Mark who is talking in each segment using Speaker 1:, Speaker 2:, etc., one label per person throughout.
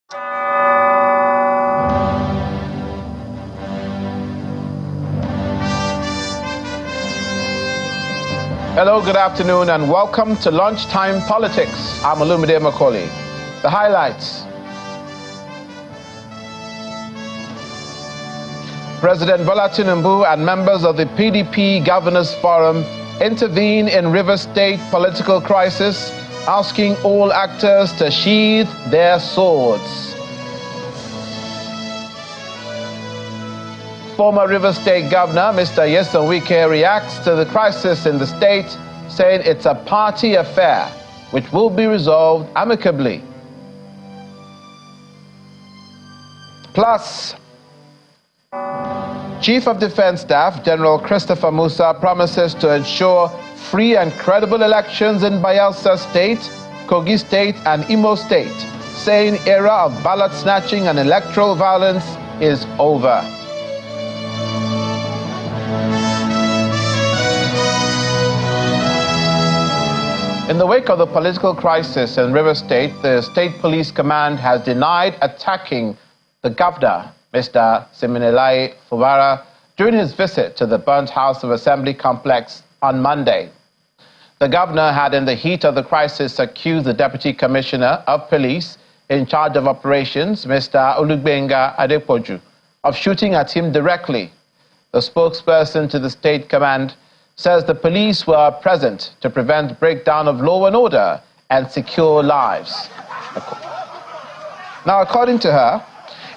Speaker 1: Hello, good afternoon, and welcome to Lunchtime Politics. I'm Olumide Macaulay. The highlights. President Bola Tinubu and members of the PDP Governors Forum intervene in Rivers State political crisis, asking all actors to sheathe their swords. Former Rivers State Governor Mr. Nyesom Wike reacts to the crisis in the state, saying it's a party affair which will be resolved amicably. Plus, Chief of Defense Staff General Christopher Musa promises to ensure free and credible elections in Bayelsa State, Kogi State and Imo State, saying era of ballot snatching and electoral violence is over. In the wake of the political crisis in Rivers State, the State Police Command has denied attacking the governor, Mr. Siminalayi Fubara, during his visit to the burnt House of Assembly complex on Monday. The governor had, in the heat of the crisis, accused the Deputy Commissioner of Police in charge of operations, Mr. Olugbenga Adepoju, of shooting at him directly. The spokesperson to the State Command says the police were present to prevent breakdown of law and order and secure lives. Now, according to her,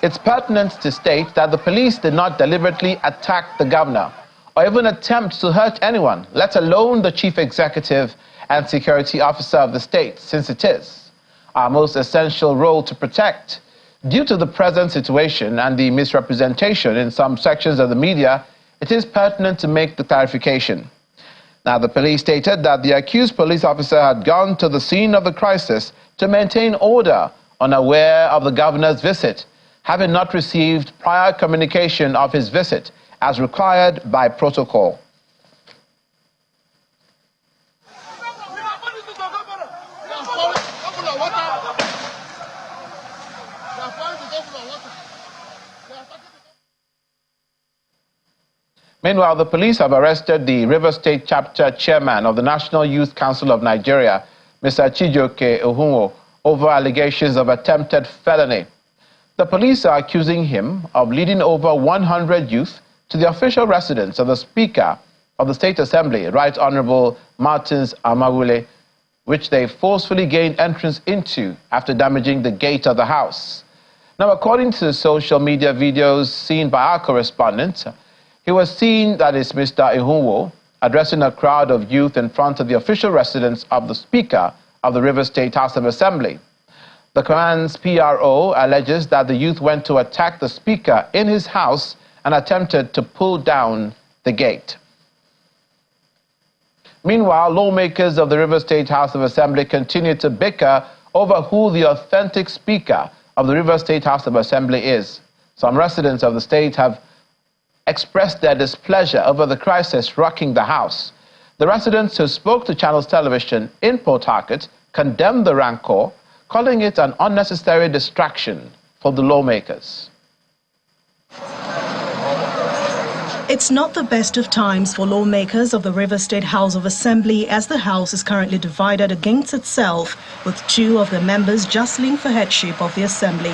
Speaker 1: it's pertinent to state that the police did not deliberately attack the governor or even attempt to hurt anyone, let alone the chief executive and security officer of the state, since it is our most essential role to protect. Due to the present situation and the misrepresentation in some sections of the media, it is pertinent to make the clarification. Now, the police stated that the accused police officer had gone to the scene of the crisis to maintain order, unaware of the governor's visit, having not received prior communication of his visit as required by protocol. Meanwhile, the police have arrested the Rivers State Chapter Chairman of the National Youth Council of Nigeria, Mr. Chijioke Ohunwo, over allegations of attempted felony. The police are accusing him of leading over 100 youth to the official residence of the Speaker of the State Assembly, Right Honorable Martins Amawule, which they forcefully gained entrance into after damaging the gate of the house. Now, according to social media videos seen by our correspondent, he was seen, that is Mr. Ihunwo, addressing a crowd of youth in front of the official residence of the Speaker of the Rivers State House of Assembly. The command's PRO alleges that the youth went to attack the Speaker in his house and attempted to pull down the gate. Meanwhile, lawmakers of the Rivers State House of Assembly continue to bicker over who the authentic Speaker of the Rivers State House of Assembly is. Some residents of the state have expressed their displeasure over the crisis rocking the House. The residents who spoke to Channels Television in Port Harcourt condemned the rancor, calling it an unnecessary distraction for the lawmakers.
Speaker 2: It's not the best of times for lawmakers of the Rivers State House of Assembly, as the House is currently divided against itself, with two of the members jostling for headship of the Assembly.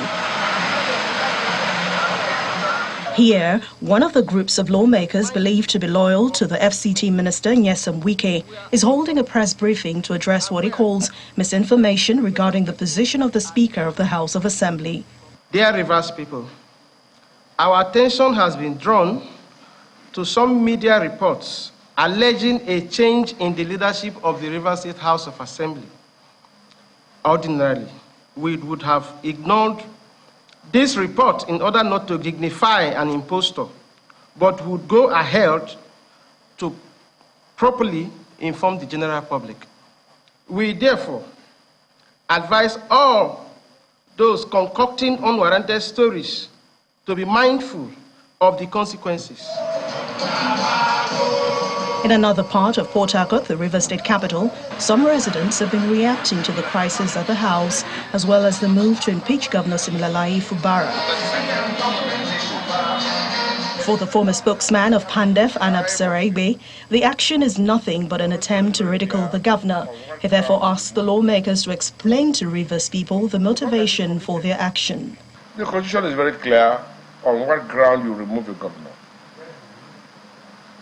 Speaker 2: Here, one of the groups of lawmakers believed to be loyal to the FCT Minister Nyesom Wike is holding a press briefing to address what he calls misinformation regarding the position of the Speaker of the House of Assembly.
Speaker 3: Dear Rivers people, our attention has been drawn to some media reports alleging a change in the leadership of the Rivers State House of Assembly. Ordinarily, we would have ignored this report in order not to dignify an impostor, but would go ahead to properly inform the general public. We therefore advise all those concocting unwarranted stories to be mindful of the consequences.
Speaker 2: In another part of Port Harcourt, the River State capital, some residents have been reacting to the crisis at the House, as well as the move to impeach Governor Siminalayi Fubara. For the former spokesman of PANDEF, Anab Seraibe, the action is nothing but an attempt to ridicule the governor. He therefore asked the lawmakers to explain to Rivers people the motivation for their action.
Speaker 4: The constitution is very clear on what ground you remove a governor.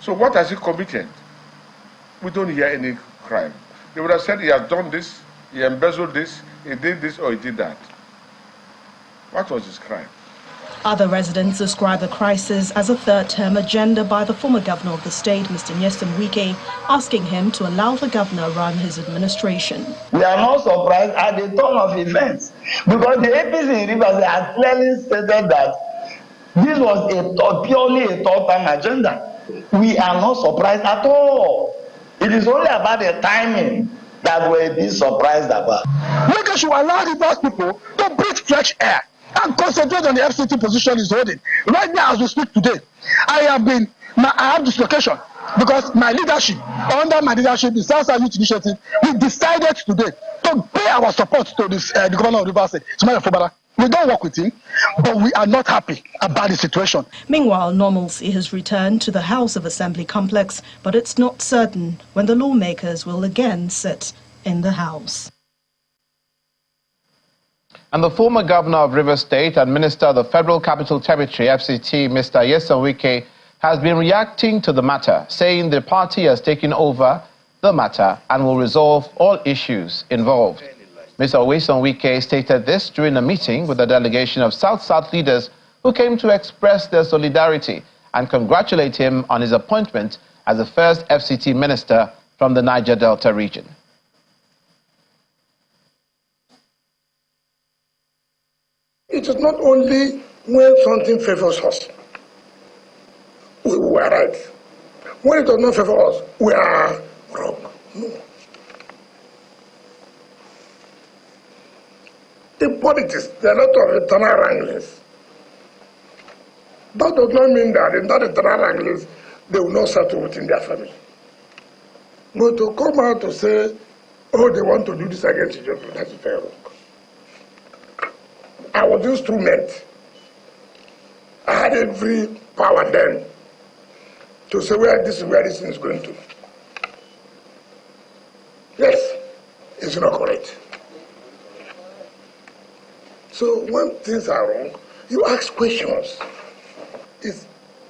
Speaker 4: So what has he committed? We don't hear any crime. They would have said he has done this, he embezzled this, he did this, or he did that. What was his crime?
Speaker 2: Other residents describe the crisis as a third-term agenda by the former governor of the state, Mr. Nyesom Wike, asking him to allow the governor run his administration.
Speaker 5: We are not surprised at the turn of events because the APC in Rivers has clearly stated that this was purely a third-term agenda. We are not surprised at all. It is only about the timing that we're a bit surprised about.
Speaker 6: Wike should allow the Rivers people to breathe fresh air and concentrate on the FCT position he's holding. Right now, as we speak today, I have dislocation because my leadership, under my leadership, the South-South Youth Initiative, we decided today to pay our support to this, the governor of Rivers State, Siminalayi Fubara. We don't work with him, but we are not happy about the situation.
Speaker 2: Meanwhile, normalcy has returned to the House of Assembly complex, but it's not certain when the lawmakers will again sit in the House.
Speaker 1: And the former governor of Rivers State and Minister of the Federal Capital Territory, FCT, Mr. Nyesom Wike, has been reacting to the matter, saying the party has taken over the matter and will resolve all issues involved. Mr. Nyesom Wike stated this during a meeting with a delegation of South-South leaders who came to express their solidarity and congratulate him on his appointment as the first FCT minister from the Niger Delta region.
Speaker 7: It is not only when something favors us, we are right. When it does not favor us, we are wrong. No. In politics, there are a lot of internal wranglings. That does not mean that in that internal wranglings, they will not settle within their family. But to come out to say, oh, they want to do this against each other, that's very wrong. I was instrument. I had every power then to say where this thing is going to. Yes, it's not correct. So when things are wrong, you ask questions. It's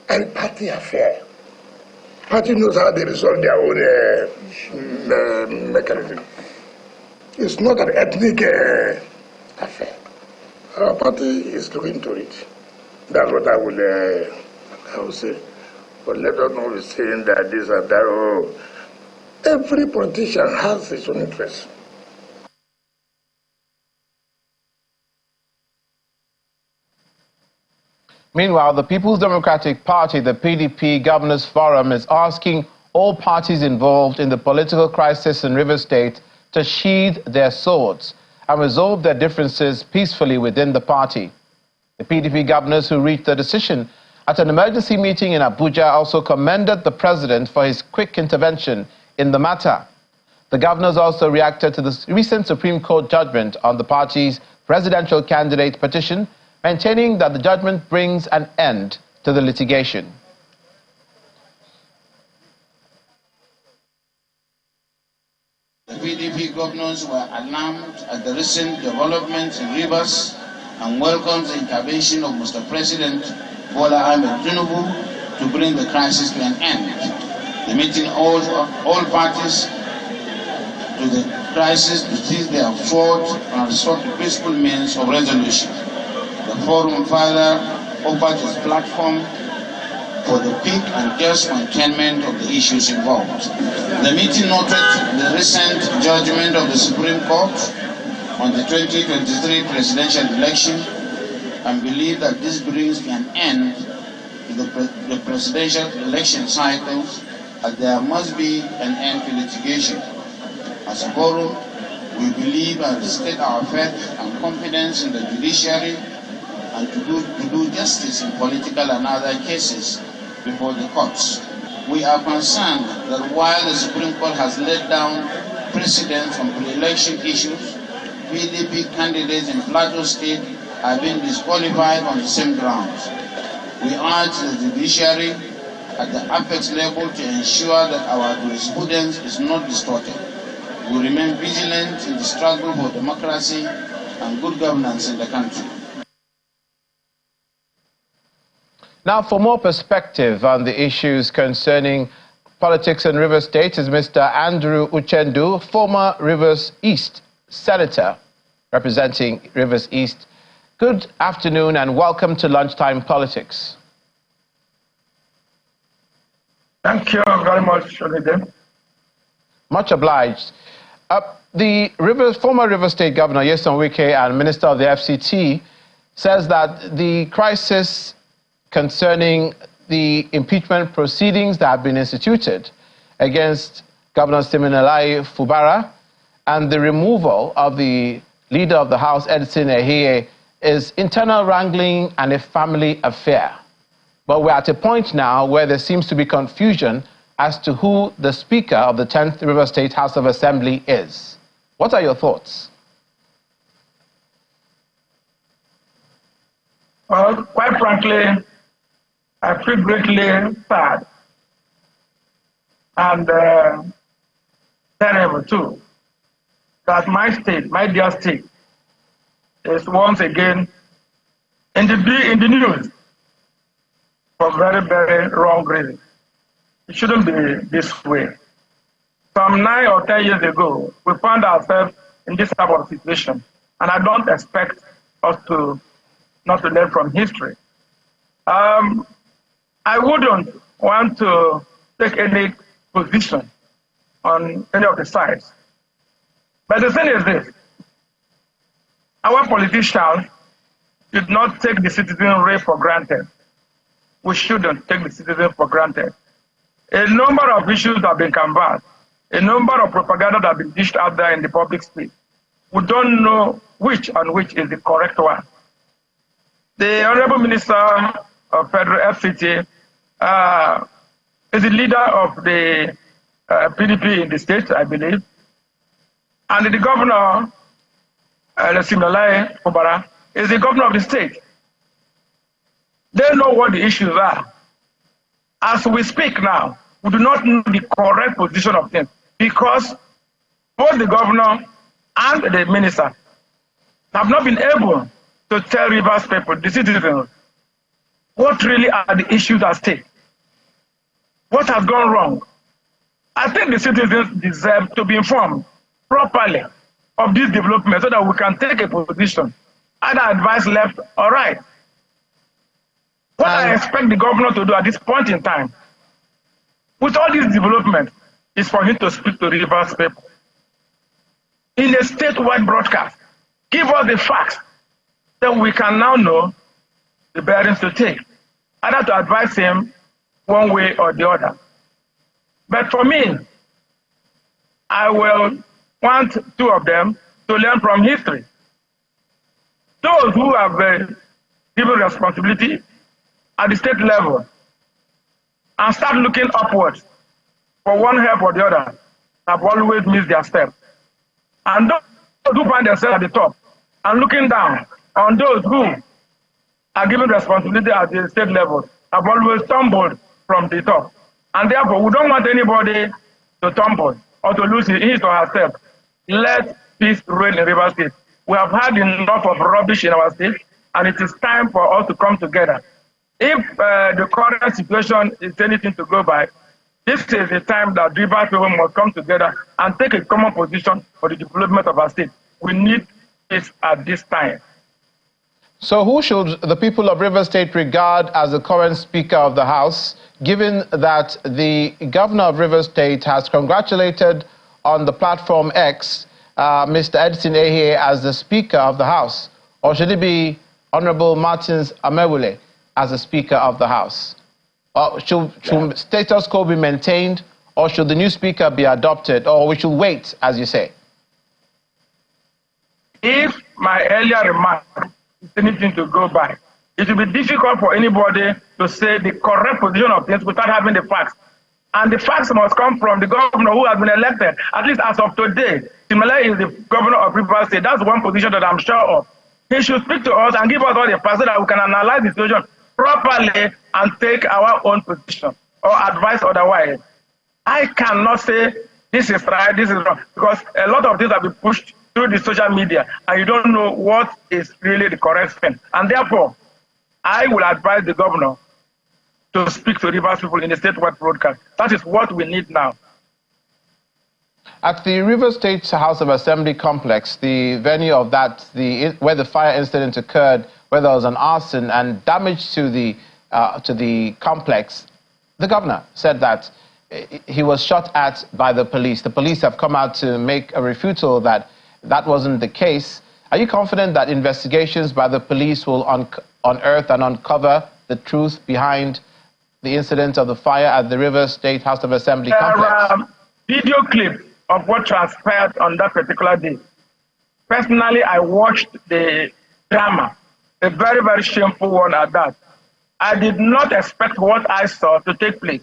Speaker 7: a party affair. Party knows how they resolve their own mechanism. It's not an ethnic affair. Our party is looking to it. That's what I will say. But let us not be saying that this and that. Oh, every politician has his own interest.
Speaker 1: Meanwhile, the People's Democratic Party, the PDP Governors Forum, is asking all parties involved in the political crisis in Rivers State to sheathe their swords and resolve their differences peacefully within the party. The PDP governors who reached the decision at an emergency meeting in Abuja also commended the president for his quick intervention in the matter. The governors also reacted to the recent Supreme Court judgment on the party's presidential candidate petition, maintaining that the judgment brings an end to the litigation.
Speaker 8: The PDP governors were alarmed at the recent developments in Rivers and welcomed the intervention of Mr. President Bola Ahmed Tinubu to bring the crisis to an end. The meeting urged all parties to the crisis to seize their swords and resort to peaceful means of resolution. The forum further offered its platform for the quick and just containment of the issues involved. The meeting noted the recent judgment of the Supreme Court on the 2023 presidential election and believed that this brings an end to the presidential election cycles, as there must be an end to litigation. As a forum, we believe and state our faith and confidence in the judiciary and to do justice in political and other cases before the courts. We are concerned that while the Supreme Court has laid down precedents on pre-election issues, PDP candidates in Plateau State are being disqualified on the same grounds. We urge the judiciary at the apex level to ensure that our jurisprudence is not distorted. We remain vigilant in the struggle for democracy and good governance in the country.
Speaker 1: Now, for more perspective on the issues concerning politics in Rivers State is Mr. Andrew Uchendu, former Rivers East Senator representing Rivers East. Good afternoon and welcome to Lunchtime Politics.
Speaker 6: Thank you very much, Sheathe.
Speaker 1: Much obliged. The former Rivers State Governor Nyesom Wike and Minister of the FCT says that the crisis concerning the impeachment proceedings that have been instituted against Governor Siminalayi Fubara and the removal of the Leader of the House, Edison Ehie, is internal wrangling and a family affair. But we're at a point now where there seems to be confusion as to who the Speaker of the 10th Rivers State House of Assembly is. What are your thoughts?
Speaker 6: Well, quite frankly, I feel greatly sad and terrible too that my state, my dear state, is once again in the news for very, very wrong reasons. It shouldn't be this way. Some 9 or 10 years ago, we found ourselves in this type of situation, and I don't expect us to not to learn from history. I wouldn't want to take any position on any of the sides. But the thing is this: our politicians did not take the citizenry for granted. We shouldn't take the citizens for granted. A number of issues have been canvassed. A number of propaganda that have been dished out there in the public space. We don't know which is the correct one. The Honorable Minister of Federal FCT is the leader of the PDP in the state, I believe. And the governor, Siminalayi Fubara, is the governor of the state. They know what the issues are. As we speak now, we do not know the correct position of things because both the governor and the minister have not been able to tell Rivers people, the citizens, what really are the issues at stake. What has gone wrong? I think the citizens deserve to be informed properly of this development so that we can take a position, either advice left or right. What I expect the governor to do at this point in time, with all this development, is for him to speak to Rivers people in a statewide broadcast. Give us the facts, then we can now know the bearings to take, either to advise him one way or the other. But for me, I will want 2 of them to learn from history. Those who have given responsibility at the state level and start looking upwards for one help or the other have always missed their step. And those who find themselves at the top and looking down on those who are given responsibility at the state level have always stumbled from the top. And therefore, we don't want anybody to tumble or to lose his or herself. Let peace reign in Rivers State. We have had enough of rubbish in our state, and it is time for us to come together. If the current situation is anything to go by, this is the time that Rivers people must come together and take a common position for the development of our state. We need peace at this time.
Speaker 1: So who should the people of Rivers State regard as the current Speaker of the House, given that the Governor of Rivers State has congratulated on the platform X Mr. Edison Ehie as the Speaker of the House? Or should it be Honorable Martins Amewule as the Speaker of the House? Should status quo be maintained, or should the new Speaker be adopted, or we should wait, as you say?
Speaker 6: If my earlier remark is anything to go by, it will be difficult for anybody to say the correct position of things without having the facts. And the facts must come from the governor who has been elected, at least as of today. Timele is the governor of Rivers State. That's one position that I'm sure of. He should speak to us and give us all the facts so that we can analyze the situation properly and take our own position or advise otherwise. I cannot say this is right, this is wrong, because a lot of things have been pushed through the social media and you don't know what is really the correct thing. And therefore, I will advise the governor to speak to Rivers people in the statewide broadcast. That is what we need now.
Speaker 1: At the Rivers State House of Assembly complex, the venue of that, where the fire incident occurred, where there was an arson and damage to the complex, the governor said that he was shot at by the police. The police have come out to make a refutal that that wasn't the case. Are you confident that investigations by the police will unearth and uncover the truth behind the incident of the fire at the Rivers State House of Assembly complex?
Speaker 6: Video clip of what transpired on that particular day. Personally, I watched the drama, a very, very shameful one at that. I did not expect what I saw to take place.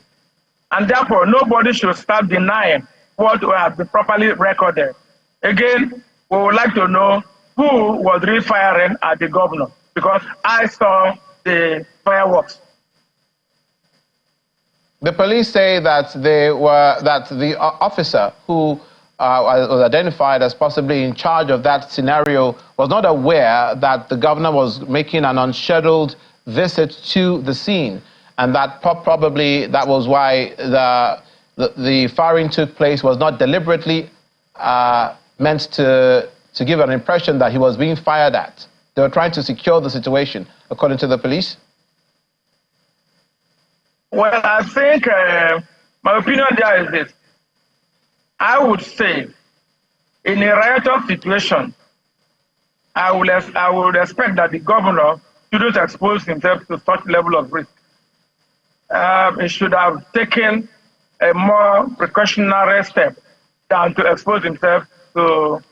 Speaker 6: And therefore, nobody should start denying what has been properly recorded. Again, we would like to know who was really firing at the governor, because I saw the fireworks.
Speaker 1: The police say that the officer who was identified as possibly in charge of that scenario was not aware that the governor was making an unscheduled visit to the scene, and that probably that was why the firing took place was not deliberately meant to give an impression that he was being fired at. They were trying to secure the situation, according to the police.
Speaker 6: Well, I think my opinion there is this. I would say, in a riotous situation, I would expect that the governor shouldn't expose himself to such level of risk. He should have taken a more precautionary step than to expose himself to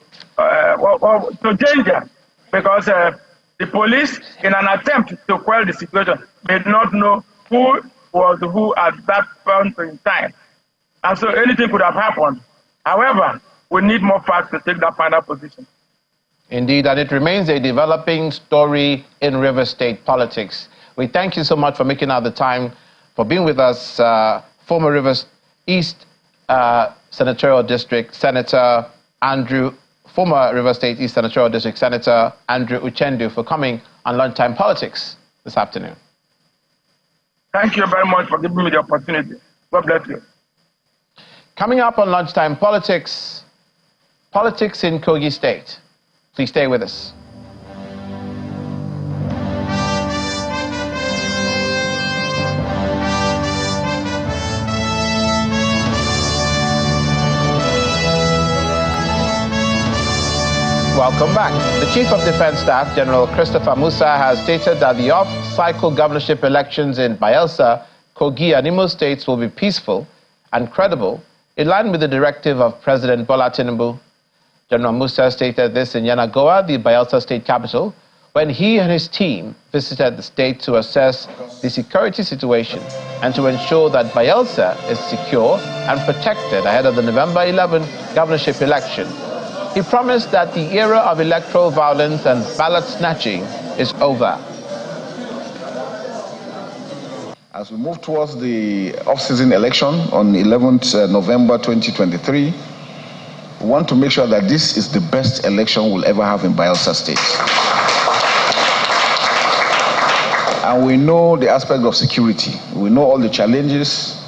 Speaker 6: danger, because the police, in an attempt to quell the situation, may not know who was who at that point in time. And so anything could have happened. However, we need more facts to take that final position.
Speaker 1: Indeed, and it remains a developing story in Rivers State politics. We thank you so much for making out the time, for being with us, former Rivers East Senatorial District Senator Andrew, former Rivers State East Senatorial District Senator Andrew Uchendu, for coming on Lunchtime Politics this afternoon.
Speaker 6: Thank you very much for giving me the opportunity. God bless you.
Speaker 1: Coming up on Lunchtime Politics, politics in Kogi State. Please stay with us. Welcome back. The Chief of Defense Staff, General Christopher Musa, has stated that the off-cycle governorship elections in Bayelsa, Kogi, and Imo states will be peaceful and credible, in line with the directive of President Bola Tinubu. General Musa stated this in Yanagoa, the Bayelsa state capital, when he and his team visited the state to assess the security situation and to ensure that Bayelsa is secure and protected ahead of the November 11 governorship election. He promised that the era of electoral violence and ballot snatching is over.
Speaker 9: As we move towards the off-season election on 11th November 2023, we want to make sure that this is the best election we'll ever have in Bayelsa State. And we know the aspect of security. We know all the challenges.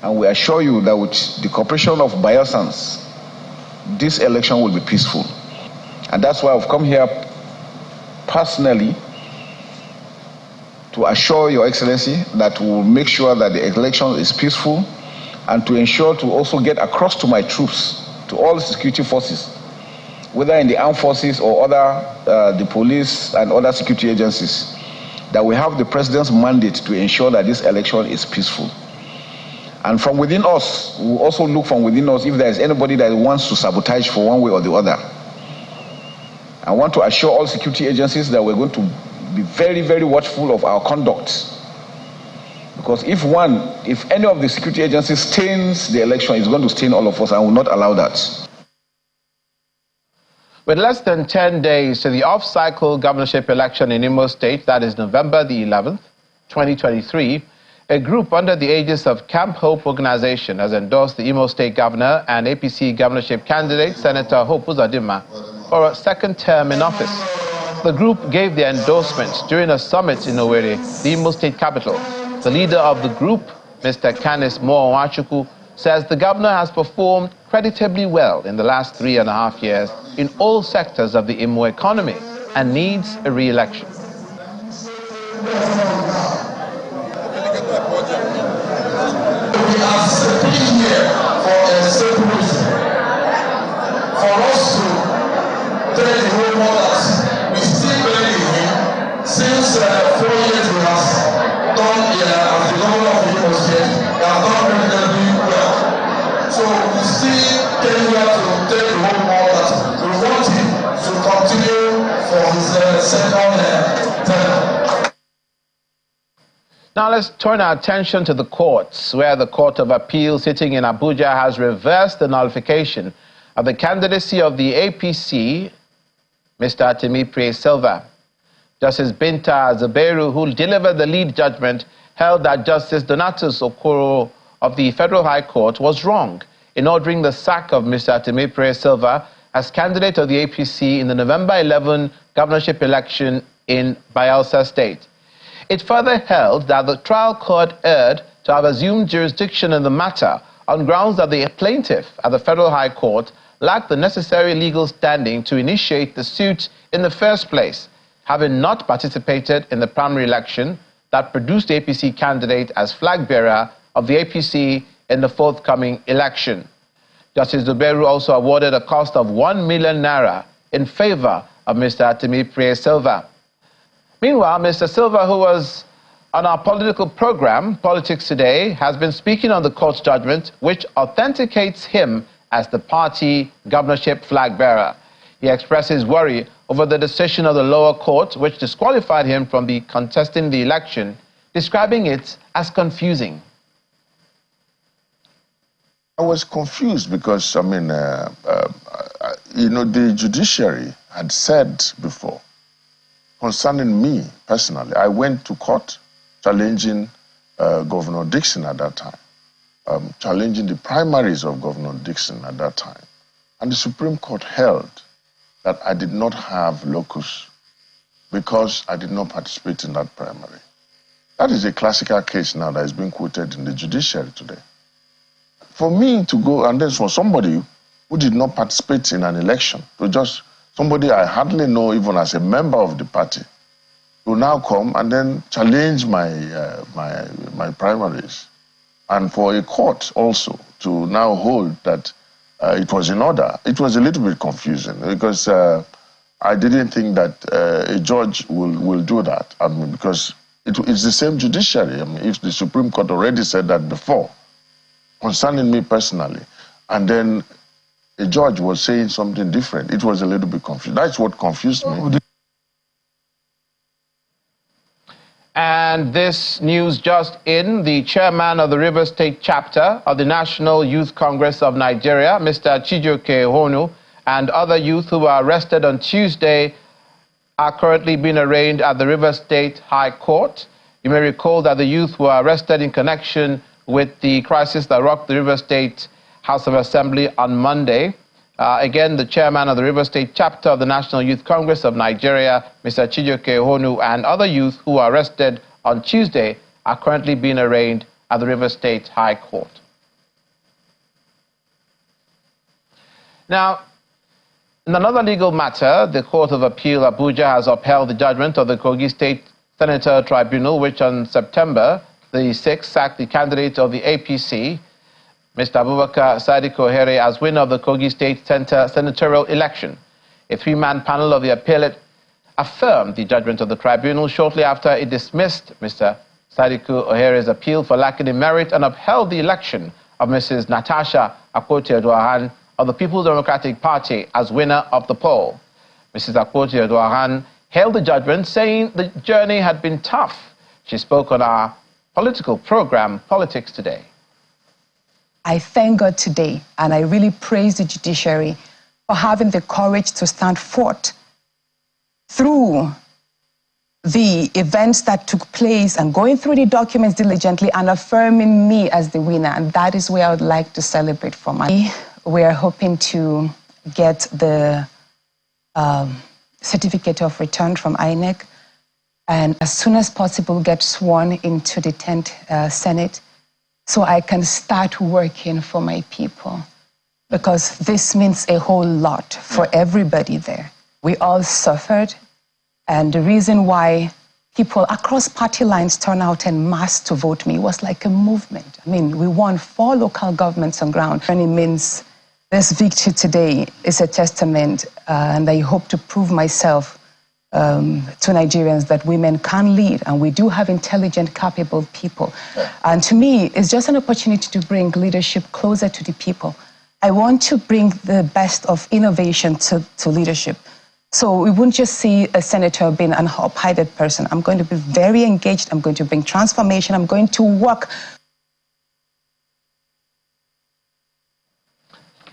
Speaker 9: And we assure you that with the cooperation of Bayelsans, this election will be peaceful. And that's why I've come here personally to assure Your Excellency that we will make sure that the election is peaceful, and to ensure to also get across to my troops, to all the security forces, whether in the armed forces or the police and other security agencies, that we have the President's mandate to ensure that this election is peaceful. And from within us, we will also look from within us if there is anybody that wants to sabotage for one way or the other. I want to assure all security agencies that we're going to be very, very watchful of our conduct, Because if any of the security agencies stains the election, it's going to stain all of us, and I will not allow that.
Speaker 1: With less than 10 days to the off-cycle governorship election in Imo State, that is November the 11th, 2023, a group under the aegis of Camp Hope organization has endorsed the Imo State governor and APC governorship candidate, Senator Hope Uzodimma, for a second term in office. The group gave their endorsement during a summit in Owerri, the Imo State capital. The leader of the group, Mr. Canis Mowachuku, says the governor has performed creditably well in the last 3.5 years in all sectors of the Imo economy and needs a re-election.
Speaker 10: We are sitting here for a simple reason. For us to tell the whole world that we still believe in him. Since 4 years he has done as the governor of Imo State, he has done really well. So we still came here to tell the whole world that we want him to continue for his second term.
Speaker 1: Now let's turn our attention to the courts, where the Court of Appeal sitting in Abuja has reversed the nullification of the candidacy of the APC, Mr. Temipre Silva. Justice Binta Zuberu, who delivered the lead judgment, held that Justice Donatus Okoro of the Federal High Court was wrong in ordering the sack of Mr. Temipre Silva as candidate of the APC in the November 11 governorship election in Bayelsa State. It further held that the trial court erred to have assumed jurisdiction in the matter on grounds that the plaintiff at the Federal High Court lacked the necessary legal standing to initiate the suit in the first place, having not participated in the primary election that produced the APC candidate as flag bearer of the APC in the forthcoming election. Justice Zuberu also awarded a cost of 1 million naira in favor of Mr. Temipre Silva. Meanwhile, Mr. Silva, who was on our political program, Politics Today, has been speaking on the court's judgment, which authenticates him as the party governorship flag bearer. He expresses worry over the decision of the lower court, which disqualified him from contesting the election, describing it as confusing.
Speaker 4: I was confused because, the judiciary had said before, concerning me personally, I went to court challenging Governor Dixon at that time, challenging the primaries of Governor Dixon at that time. And the Supreme Court held that I did not have locus because I did not participate in that primary. That is a classical case now that is being quoted in the judiciary today. For me to go, and then for somebody who did not participate in an election, to just somebody I hardly know even as a member of the party, to now come and then challenge my primaries, and for a court also to now hold that it was in order, it was a little bit confusing because I didn't think that a judge will do that. Because it's the same judiciary. If the Supreme Court already said that before, concerning me personally, and then a judge was saying something different, it was a little bit confusing. That's what confused me.
Speaker 1: And this news just in, the chairman of the Rivers State chapter of the National Youth Congress of Nigeria, Mr. Chijioke Ohonu, and other youth who were arrested on Tuesday are currently being arraigned at the Rivers State High Court. You may recall that the youth were arrested in connection with the crisis that rocked the Rivers State House of Assembly on Monday. Again, the chairman of the Rivers State chapter of the National Youth Congress of Nigeria, Mr. Chijioke Ohonu, and other youth who were arrested on Tuesday are currently being arraigned at the Rivers State High Court. Now, in another legal matter, the Court of Appeal Abuja has upheld the judgment of the Kogi State Senator Tribunal, which on September the 6th sacked the candidate of the APC, Mr. Abubakar Sadiq Ohere, as winner of the Kogi State senatorial election. A three-man panel of the appellate affirmed the judgment of the tribunal shortly after it dismissed Mr. Sadiq Ohere's appeal for lacking in merit and upheld the election of Mrs. Natasha Akpoti-Adoahan of the People's Democratic Party as winner of the poll. Mrs. Akpoti-Adoahan hailed the judgment, saying the journey had been tough. She spoke on our political program, Politics Today.
Speaker 11: I thank God today, and I really praise the judiciary for having the courage to stand forth through the events that took place and going through the documents diligently and affirming me as the winner. And that is where I would like to celebrate for my. We are hoping to get the certificate of return from INEC and as soon as possible get sworn into the 10th Senate so I can start working for my people, because this means a whole lot for everybody there. We all suffered, and the reason why people across party lines turn out en masse to vote me was like a movement. I mean, we won 4 local governments on ground, and it means this victory today is a testament, and I hope to prove myself to Nigerians that women can lead, and we do have intelligent, capable people. And to me, it's just an opportunity to bring leadership closer to the people. I want to bring the best of innovation to leadership. So we won't just see a senator being an up-headed person. I'm going to be very engaged. I'm going to bring transformation. I'm going to work.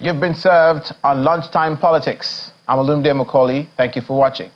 Speaker 1: You've been served on Lunchtime Politics. I'm Olumide Macaulay. Thank you for watching.